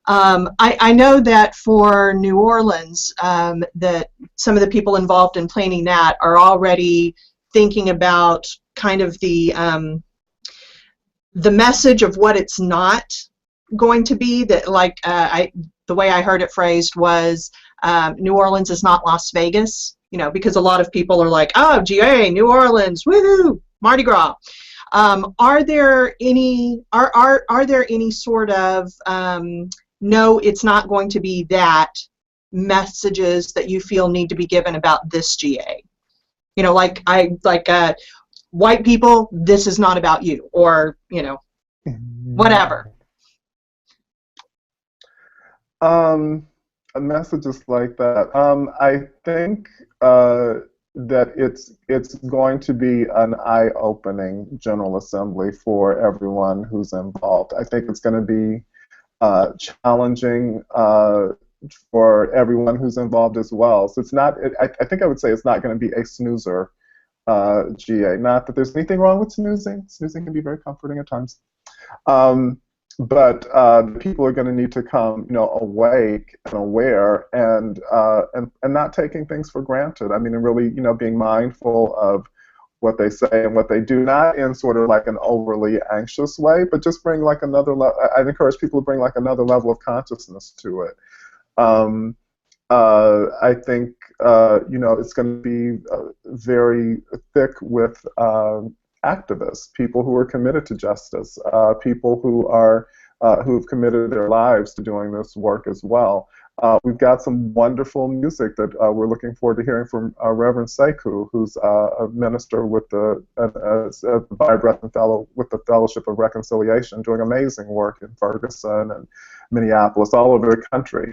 Yeah. I know that for New Orleans, that some of the people involved in planning that are already thinking about kind of the message of what it's not going to be. That, like, the way I heard it phrased was, New Orleans is not Las Vegas, because a lot of people are like, oh, GA, New Orleans, woohoo, Mardi Gras. Are there any sort of no, it's not going to be that messages that you feel need to be given about this GA? White people, this is not about you, or whatever. Messages like that. I think that it's going to be an eye-opening General Assembly for everyone who's involved. I think it's going to be challenging for everyone who's involved as well. So it's not. I think I would say it's not going to be a snoozer GA. Not that there's anything wrong with snoozing. Snoozing can be very comforting at times. But the people are going to need to come, awake and aware, and not taking things for granted. I mean, and really, being mindful of what they say and what they do, not in sort of like an overly anxious way, but just bring like another level. I'd encourage people to bring like another level of consciousness to it. I think, it's going to be very thick with activists, people who are committed to justice, people who've committed their lives to doing this work as well. We've got some wonderful music that we're looking forward to hearing from Reverend Sekou, who's a minister with the Breath Fellow with the Fellowship of Reconciliation, doing amazing work in Ferguson and Minneapolis, all over the country.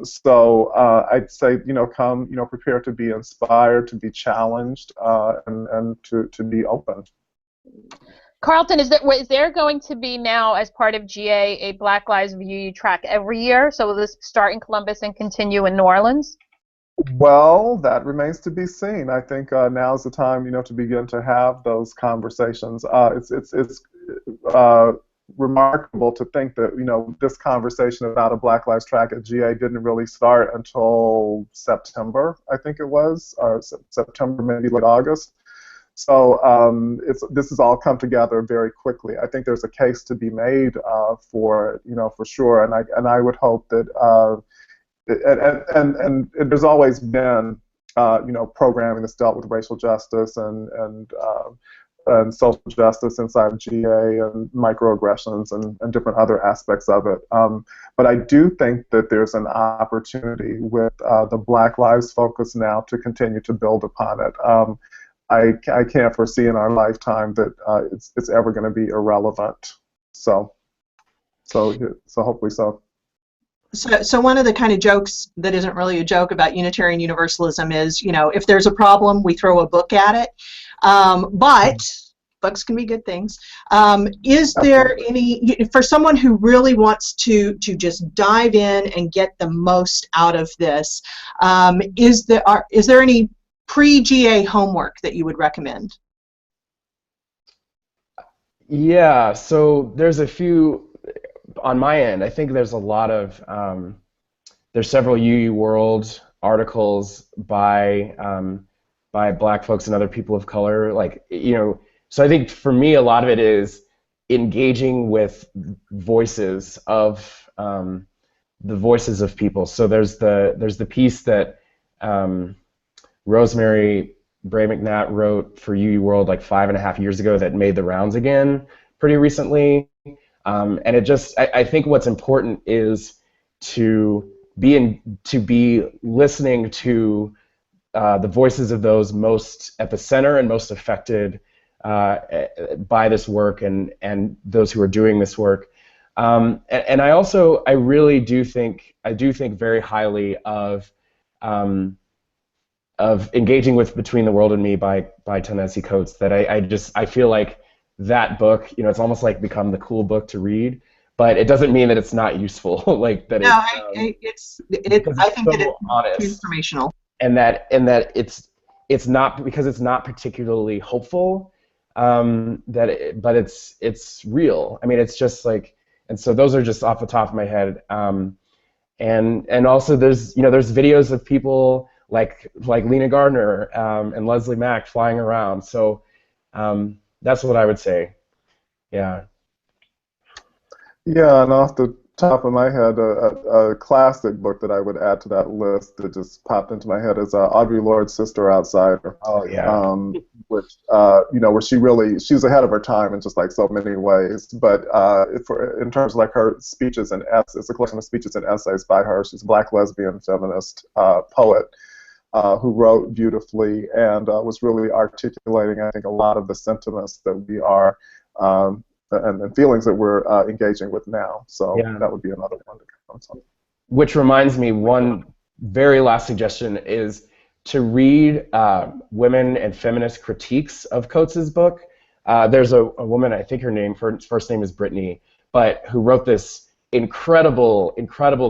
So I'd say, come, prepare to be inspired, to be challenged, and to be open. Carlton, is there going to be now, as part of GA, a Black Lives VUU track every year? So will this start in Columbus and continue in New Orleans? Well, that remains to be seen. I think now's the time, to begin to have those conversations. It's remarkable to think that, this conversation about a Black Lives Track at GA didn't really start until September, I think it was, or September, maybe late August. So this has all come together very quickly. I think there's a case to be made for it, for sure, and I would hope that. And there's always been, programming that's dealt with racial justice and social justice inside of GA and microaggressions and different other aspects of it. But I do think that there's an opportunity with the Black Lives focus now to continue to build upon it. I can't foresee in our lifetime that it's ever going to be irrelevant. So hopefully so. So one of the kind of jokes that isn't really a joke about Unitarian Universalism is, if there's a problem, we throw a book at it. But books can be good things. Is there any, for someone who really wants to just dive in and get the most out of this, is there any pre-GA homework that you would recommend? Yeah, so there's a few on my end. I think there's a lot of there's several UU World articles by Black folks and other people of color. So I think for me a lot of it is engaging with voices of the voices of people. So there's the piece that Rosemary Bray McNatt wrote for UU World like 5.5 years ago that made the rounds again pretty recently. And I think what's important is to be listening to the voices of those most at the center and most affected by this work and those who are doing this work. And I really do think very highly of Engaging with Between the World and Me by Ta-Nehisi Coates. That I feel like that book, it's almost like become the cool book to read, but it doesn't mean that it's not useful. I think that it's informational, and that it's not because it's not particularly hopeful, but it's real. I mean, it's just and so those are just off the top of my head, and also there's videos of people like Lena Gardner and Leslie Mack flying around. So that's what I would say. Yeah. Yeah, and off the top of my head, a classic book that I would add to that list that just popped into my head is Audre Lorde's Sister Outsider. Oh yeah. Which where she was ahead of her time in just so many ways. But in terms of her speeches and essays, it's a collection of speeches and essays by her. She's a Black lesbian feminist poet. Who wrote beautifully and was really articulating, I think, a lot of the sentiments that we are and feelings that we're engaging with now. So yeah. That would be another one to come on. Which reminds me, one very last suggestion is to read women and feminist critiques of Coates's book. There's a woman, I think her first name is Brittany, but who wrote this incredible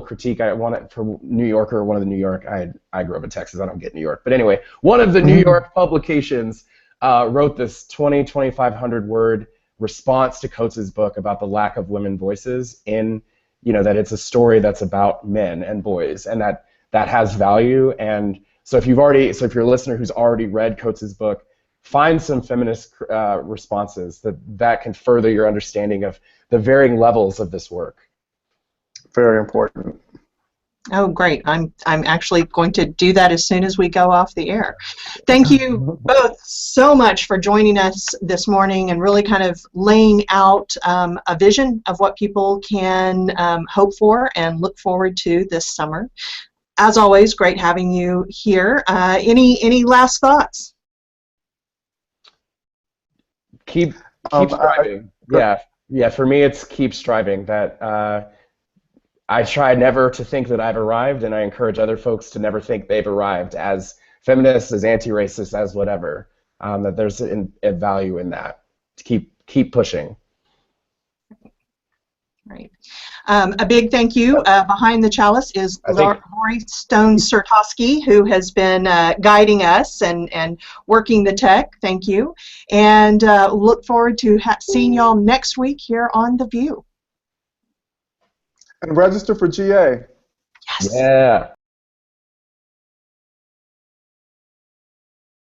critique. I want it for New Yorker, one of the New York. I grew up in Texas. I don't get New York, but anyway, one of the New York publications wrote this 2,500 word response to Coates's book about the lack of women voices in, that it's a story that's about men and boys, and that has value. And so if you're a listener who's already read Coates's book, find some feminist responses that can further your understanding of the varying levels of this work. Very important. Oh, great. I'm actually going to do that as soon as we go off the air. Thank you both so much for joining us this morning and really kind of laying out a vision of what people can hope for and look forward to this summer. As always, great having you here. Any last thoughts? Keep striving. Yeah. For me, it's keep striving. That I try never to think that I've arrived, and I encourage other folks to never think they've arrived as feminists, as anti-racist, as whatever. That there's a value in that. To keep pushing. Right. A big thank you. Behind the chalice is Lori Stone-Sertosky, who has been guiding us and working the tech. Thank you. And look forward to seeing y'all next week here on The VUU. And register for GA. Yes. Yeah.